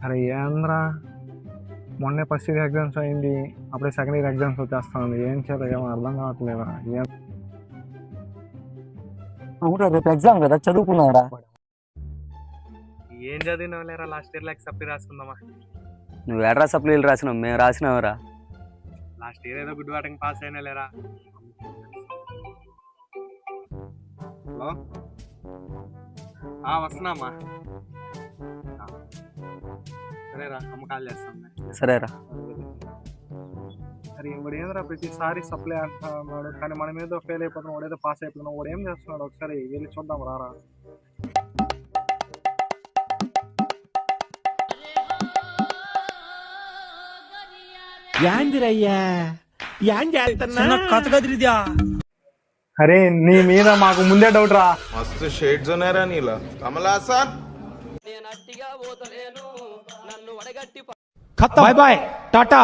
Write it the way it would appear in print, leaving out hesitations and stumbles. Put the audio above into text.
అరే ఏంద్రా, మొన్నే ఫస్ట్ ఇయర్ ఎగ్జామ్స్ అయింది, అప్పుడే సెకండ్ ఇయర్ ఎగ్జామ్స్ వచ్చేస్తుంది. ఏం చేయాలి ఏమో అర్థం కావట్లేదా. అవునా, రేపు ఎగ్జామ్ కదా, చదువుకున్నారా? ఏం చదివినావు లేరా, లాస్ట్ ఇయర్ లైక్ సప్లీ రాసుకుందామా. నువ్వు ఎడ్రా సప్లీలు రాసినావు, మేము రాసినావురా. లాస్ట్ ఇయర్ ఏదో గుడ్ వాటింగ్ పాస్ అయినా లేరా. హలో, వస్తున్నామా. సరేరా, అమ్మ కాల్ చేస్తాను. సరేరా. మరి వాడు ఏంద్రా ప్రతిసారి సప్లై అంటున్నాడు, కానీ మనం ఏదో ఫెయిల్ అయిపోతున్నాం, వాడు ఏదో పాస్ అయిపోతున్నాం. వాడు ఏం చేస్తున్నాడు ఒకసారి వెళ్ళి చూద్దాం రారా. అరే నీ మీద మాకు ముందే డౌట్ రా. మస్తు షేడ్స్ ఉన్నారా నీలా కమలాసన్. Bye bye Tata.